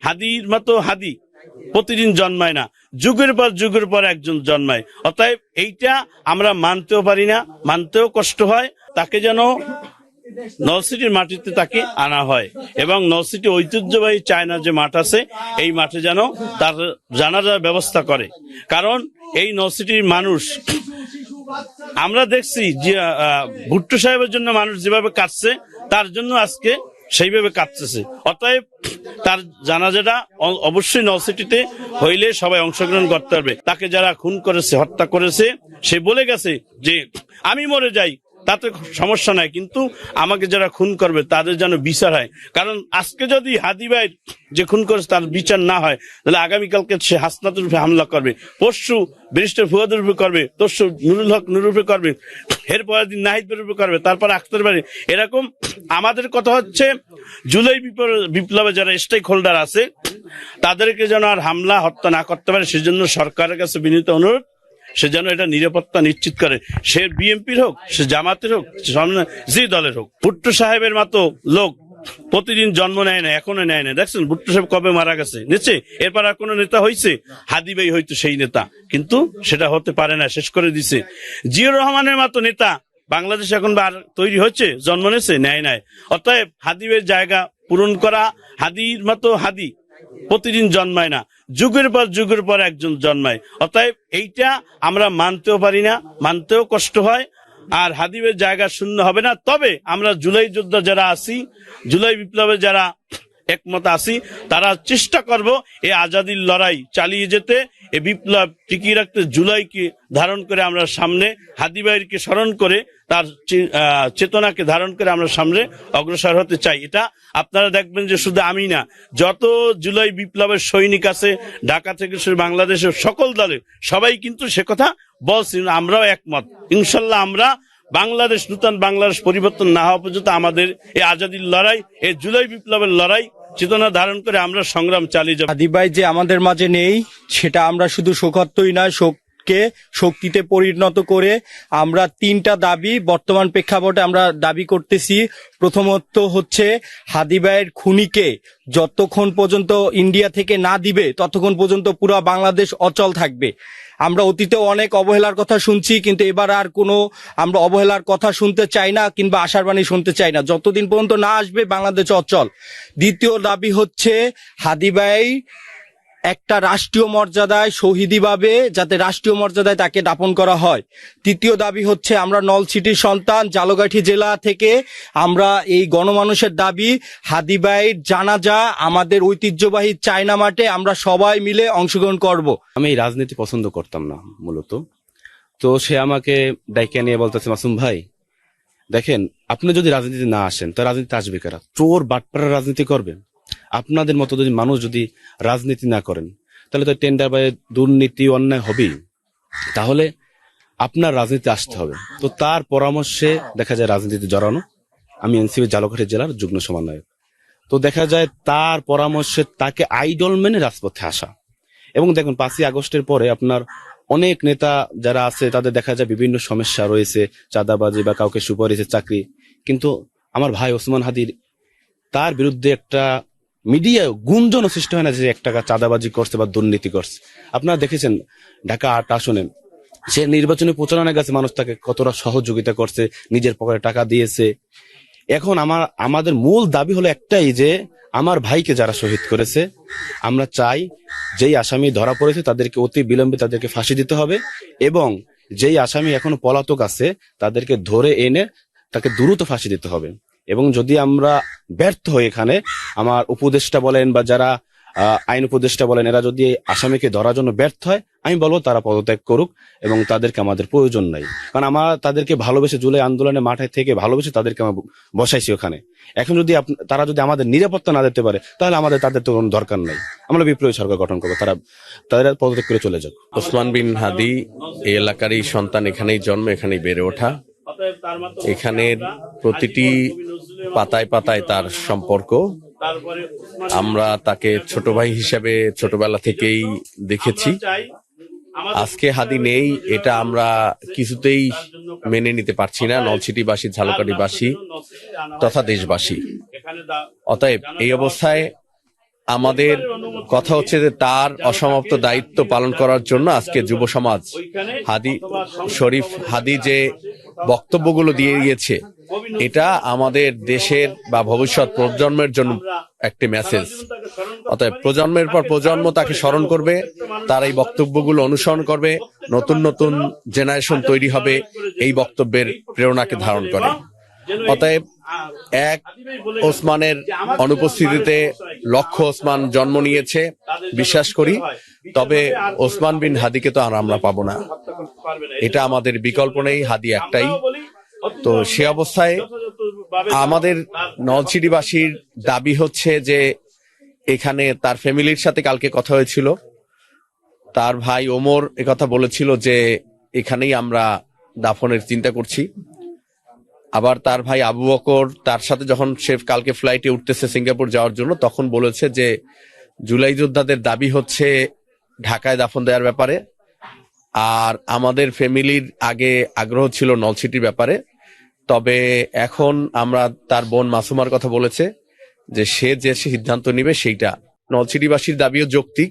হাদির মতো হাদি প্রতিদিন জন্মায় না, যুগের পর একজন জন্মায়। অতএব এইটা আমরা মানতেও পারি না, মানতেও কষ্ট হয়। তাকে যেন নলসিটির মাটিতে তাকে আনা হয় এবং নলসিটি ঐতিহ্যবাহী চায়না যে মাঠ আছে এই মাঠে যেন তার জানাজার ব্যবস্থা করে। কারণ এই নলসিটির মানুষ, আমরা দেখছি যে ভুট্টো সাহেবের জন্য মানুষ যেভাবে কাটছে তার জন্য আজকে সেইভাবে কাটতেছে। অতএব তার জানাজাটা অবশ্যই নলসিটিতে হইলে সবাই অংশগ্রহণ করতে পারবে। তাকে যারা খুন করেছে, হত্যা করেছে, সে বলে গেছে যে আমি মরে যাই তাতে সমস্যা নাই, কিন্তু আমাকে যারা খুন করবে তাদের যেন বিচার হয়। কারণ আজকে যদি হাদি ভাই যে খুন করেছে তার বিচার না হয়, তাহলে আগামীকালকে সে হাসনাতের উপরে হামলা করবে, পরশু ব্যারিস্টার ফুয়াদের উপরে করবে, তরশু নুরুল হক নুরুর উপরে করবে, এরপরের দিন নাহিদের উপরে করবে, তারপর আখতার বাড়ি। এরকম আমাদের কথা হচ্ছে জুলাই বিপ্লবে যারা স্টেক হোল্ডার আছে তাদেরকে যেন আর হামলা হত্যা না করতে পারে, সেজন্য সরকারের কাছে বিনীত অনুরোধ সে যেন এটা নিরাপত্তা নিশ্চিত করে। সে বিএনপির হোক, সে জামাতের হোক, যে দলের হোক। ভুট্টো সাহেবের মতো লোক প্রতিদিন জন্ম নেয় না, এখনো নেয় না। দেখছেন ভুট্টো সাহেব কবে মারা গেছে, নিচ্ছে এরপর আর কোন নেতা হয়েছে? হাদি ভাই হয়তো সেই নেতা, কিন্তু সেটা হতে পারে না, শেষ করে দিছে। জিয়াউর রহমানের মতো নেতা বাংলাদেশ এখন আর তৈরি হচ্ছে, জন্ম নিয়েছে, নেয় নাই। অতএব হাদি ভাইয়ের জায়গা পূরণ করা, হাদির মতো হাদি প্রতিদিন জন্মায় না, যুগের পর একজন জন্মায়। অতএব এইটা আমরা মানতেও পারি না, মানতেও কষ্ট হয়। আর হাদিবের জায়গা শূন্য হবে না। তবে আমরা জুলাই যোদ্ধা যারা আছি, জুলাই বিপ্লবে যারা একমত আছি, তারা চেষ্টা করব এই আজাদির লড়াই চালিয়ে যেতে, এই বিপ্লব টিকিয়ে রাখতে। জুলাইকে ধারণ করে আমরা সামনে, হাদি ভাইকে স্মরণ করে, তার চেতনাকে ধারণ করে আমরা সামনে অগ্রসর হতে চাই। এটা আপনারা দেখবেন যে শুধু আমি না, যত জুলাই বিপ্লবের সৈনিক আছে ঢাকা থেকে শুরু বাংলাদেশের সকল দলে সবাই কিন্তু সে কথা বলছি, আমরাও একমত। ইনশাল্লাহ আমরা বাংলাদেশ, নূতন বাংলাদেশ পরিবর্তন না হওয়া পর্যন্ত আমাদের এই আজাদির লড়াই, এই জুলাই বিপ্লবের লড়াই চেতনা ধারণ করে আমরা সংগ্রাম চালিয়ে যাব। হাদি ভাই যে আমাদের মাঝে নেই সেটা আমরা শুধু শোকার্তই নয়, শোককে শক্তিতে পরিণত করে আমরা 3টা দাবি বর্তমান প্রেক্ষাপটে আমরা দাবি করতেছি। প্রথমত হচ্ছে হাদি ভাইয়ের খুনিকে যতক্ষণ পর্যন্ত ইন্ডিয়া থেকে না দিবে ততক্ষণ পর্যন্ত পুরো বাংলাদেশ অচল থাকবে। আমরা অতীতে অনেক অবহেলার কথা শুনছি, কিন্তু এবার আর কোনো আমরা অবহেলার কথা শুনতে চাই না কিংবা আশার বাণী শুনতে চাই না, যতদিন পর্যন্ত না আসবে বাংলাদেশ অচল। দ্বিতীয় দাবি হচ্ছে হাদি ভাই একটা রাষ্ট্রীয় মর্যাদায়, শহীদিভাবে যাতে রাষ্ট্রীয় মর্যাদায় তাকে দাপন করা হয়। তৃতীয় দাবি হচ্ছে আমরা নলছিটির সন্তান, ঝালকাঠি জেলা থেকে আমরা এই গণমানুষের দাবি, হাদি ভাইয়ের জানাজা আমাদের ঐতিহ্যবাহী চায়না মাঠে আমরা সবাই মিলে অংশগ্রহণ করব। আমি এই রাজনীতি পছন্দ করতাম না মূলত, তো সে আমাকে ডাইকে নিয়ে বলতেছে, মাসুম ভাই দেখেন, আপনি যদি রাজনীতিতে না আসেন তো রাজনীতি আসবে কারা? চোর বাটপাড়ার রাজনীতি করবে? আপনাদের মতো যদি মানুষ যদি রাজনীতি না করেন তাহলে তো টেন্ডার বা দুর্নীতি অন্যায় হবেই। তাহলে আপনার রাজনীতি আসতে হবে। তো তার পরামর্শে দেখা যায় রাজনীতিতে জড়ানো। আমি এনসিপি ঝালকাঠি জেলার যুগ্ম সমন্বয়ক। তো দেখা যায় তার পরামর্শে তাকে আইডল মেনে রাজপথে আসা। এবং দেখুন 5ই আগস্টের পরে আপনার অনেক নেতা যারা আছে তাদের দেখা যায় বিভিন্ন সমস্যা রয়েছে, চাঁদাবাজি বা কাউকে সুপারিশে চাকরি। কিন্তু আমার ভাই ওসমান হাদির, তার বিরুদ্ধে একটা মিডিয়ায় গুঞ্জনও সৃষ্টি হয় না যে 1 টাকা চাঁদাবাজি করছে বা দুর্নীতি করছে। আপনারা দেখেছেন ঢাকা 8 আসনে সে নির্বাচনে প্রচারণা গেছে, মানুষ তাকে কতটা সহযোগিতা করছে, নিজের পকেটে টাকা দিয়েছে। এখন আমাদের মূল দাবি হলো একটাই, যে আমার ভাইকে যারা শহীদ করেছে, আমরা চাই যেই আসামি ধরা পড়েছে তাদেরকে অতি বিলম্বে তাদেরকে ফাঁসি দিতে হবে, এবং যেই আসামি এখনো পলাতক আছে তাদেরকে ধরে এনে তাকে দ্রুত ফাঁসি দিতে হবে। এবং যদি আমরা ব্যর্থ হই এখানে, আমার উপদেষ্টা বলেন বা যারা আইন উপদেষ্টা বলেন, এরা যদি আসামিকে ধরার জন্য ব্যর্থ হয়, আমি বলবো তারা পদত্যাগ করুক, এবং তাদেরকে আমাদের প্রয়োজন নাই। কারণ আমরা তাদেরকে ভালোবেসে, জুলাই আন্দোলনের মাঠে থেকে ভালোবেসে তাদেরকে আমরা বসাইছি ওখানে। এখন যদি তারা যদি আমাদের নিরাপত্তা না দিতে পারে, তাহলে আমাদের তাদের তো কোনো দরকার নাই। আমরা বিপ্লবী সরকার গঠন করবো, তারা পদত্যাগ করে চলে যাক। ওসমান বিন হাদি এই এলাকারই সন্তান, এখানেই জন্ম, এখানেই বেড়ে ওঠা। এখানের প্রতিটি পাতায় পাতায় তার সম্পর্ক। আমরা তাকে ছোট ভাই হিসেবে ছোটবেলা থেকেই দেখেছি। আজকে হাদি নেই, এটা আমরা কিছুতেই মেনে নিতে পারছি না, নলছিটিবাসী, ঝালকাঠিবাসী তথা দেশবাসী। অতএব এই অবস্থায় আমাদের কথা হচ্ছে যে তার অসমাপ্ত দায়িত্ব পালন করার জন্য আজকে যুব সমাজ হাদি শরীফ হাদি যে বক্তব্যগুলো দিয়ে গিয়েছে, এটা আমাদের দেশের বা ভবিষ্যৎ প্রজন্মের জন্য একটি মেসেজ। অতএব প্রজন্মের পর প্রজন্ম তাকে স্মরণ করবে, তার এই বক্তব্যগুলো অনুসরণ করবে, নতুন নতুন জেনারেশন তৈরি হবে এই বক্তব্যের প্রেরণাকে ধারণ করে। অতএব এক ওসমানের অনুপস্থিতিতে লক্ষ ওসমান জন্ম নিয়েছে বিশ্বাস করি, তবে ওসমান বিন হাদিকে তো আর আমরা পাবো না, এটা আমাদের বিকল্প নেই, হাদি একটাই। তো সে অবস্থায় আমাদের নলছিটিবাসীর দাবি হচ্ছে যে এখানে তার ফ্যামিলির সাথে কালকে কথা হয়েছিল, তার ভাই ওমর একথা বলেছিল যে এখানেই আমরা দাফনের চিন্তা করছি। আবার তার ভাই আবু বকর তার সাথে যখন সে কালকে ফ্লাইটে উঠতেছে সিঙ্গাপুর যাওয়ার জন্য, তখন বলেছে যে জুলাই যোদ্ধাদের দাবি হচ্ছে ঢাকায় দাফন দেওয়ার ব্যাপারে, আর আমাদের ফ্যামিলির আগে আগ্রহ ছিল নলছিটির ব্যাপারে। তবে এখন আমরা তার বোন মাসুমার কথা বলেছে যে সে যে সিদ্ধান্ত নিবে সেইটা, নলছিটিবাসীর দাবিও যৌক্তিক,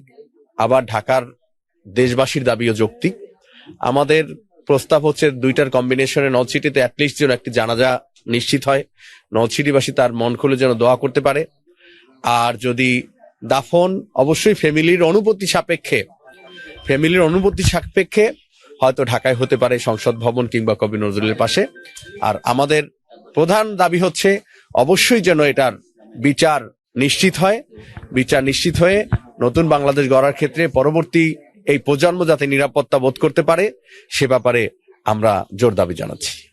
আবার ঢাকার দেশবাসীর দাবিও যৌক্তিক। আমাদের প্রস্তাব হচ্ছে দুইটার কম্বিনেশনে নলছিটিতে অ্যাটলিস্ট যেন একটি জানাজা নিশ্চিত হয়, নলছিটিবাসী তার মন খুলে যেন দোয়া করতে পারে। আর যদি দাফন অবশ্যই ফ্যামিলির অনুমতি সাপেক্ষে হয়তো ঢাকায় হতে পারে, সংসদ ভবন কিংবা কবি নজরুলের পাশে। আর আমাদের প্রধান দাবি হচ্ছে অবশ্যই যেন এটার বিচার নিশ্চিত হয়ে নতুন বাংলাদেশ গড়ার ক্ষেত্রে পরবর্তী এই প্রজন্ম যাতে নিরাপত্তা বোধ করতে পারে, সে ব্যাপারে আমরা জোর দাবি জানাচ্ছি।